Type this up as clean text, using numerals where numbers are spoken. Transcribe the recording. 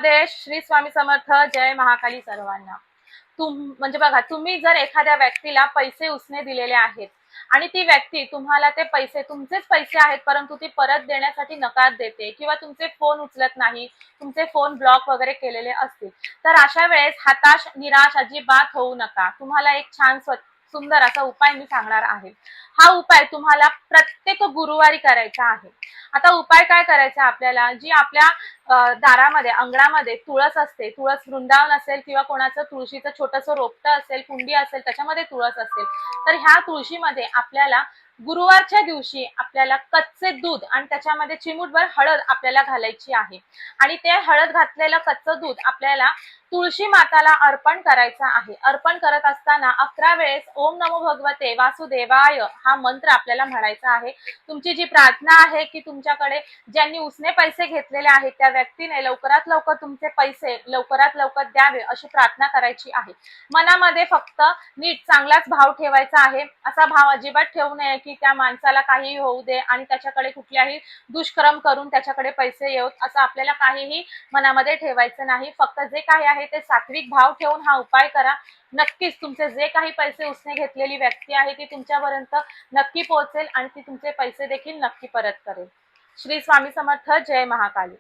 देश श्री स्वामी समर्थ. जय महाकाली सर्वांना. म्हणजे बघा, तुम्ही जर एखाद्या व्यक्तीला पैसे उसने दिलेले आहेत आणि ती व्यक्ती तुम्हाला ते पैसे, तुमचेच पैसे आहेत परंतु ती परत देण्यासाठी नकार देते किंवा तुमचे फोन उचलत नाही, तुमचे फोन ब्लॉक वगैरे केलेले असतील, तर अशा वेळेस हताश निराश अजिबात होऊ नका. तुम्हाला एक छान सुंदर असा उपाय मी सांगणार आहे. हा उपाय तुम्हाला प्रत्येक गुरुवारी करायचा आहे. आता उपाय काय करायचा आपल्याला, जी आपल्या दारामध्ये अंगणामध्ये तुळस असते, तुळस वृंदावन असेल किंवा कोणाचं तुळशीचं छोटंसं रोपटं असेल, कुंडी असेल, त्याच्यामध्ये तुळस असेल, तर ह्या तुळशीमध्ये आपल्याला गुरुवारच्या दिवशी आपल्याला कच्चे दूध आणि त्याच्यामध्ये चिमूटभर हळद आपल्याला घालायची आहे आणि ते हळद घातलेलं कच्चं दूध आपल्याला तुळशी माताला अर्पण करायचा आहे. अर्पण करत असताना 11 वेळेस ओम नमो भगवते वासुदेवाय हा मंत्र आपल्याला म्हणायचा आहे. तुमची जी प्रार्थना आहे की तुमच्याकडे ज्यांनी उसने पैसे घेतलेले आहेत त्या व्यक्तीने लवकरात लवकर तुमचे पैसे लवकरात लवकर द्यावे अशी प्रार्थना करायची आहे. मनामध्ये फक्त नीट चांगलाच भाव ठेवायचा आहे. असा भाव अजिबात ठेवू नये की त्या माणसाला काहीही होऊ दे आणि त्याच्याकडे कुठल्याही दुष्कर्म करून त्याच्याकडे पैसे येऊत, असं आपल्याला काहीही मनामध्ये ठेवायचं नाही. फक्त जे काही आहे ते सात्विक भाव ठेवून हा उपाय करा. नक्कीच तुमचे जे काही पैसे उसने घेतलेली व्यक्ती आहे ती तुमच्यापर्यंत नक्की पोहोचेल आणि ती तुमचे पैसे देखील नक्की परत करेल. श्री स्वामी समर्थ. जय महाकाली.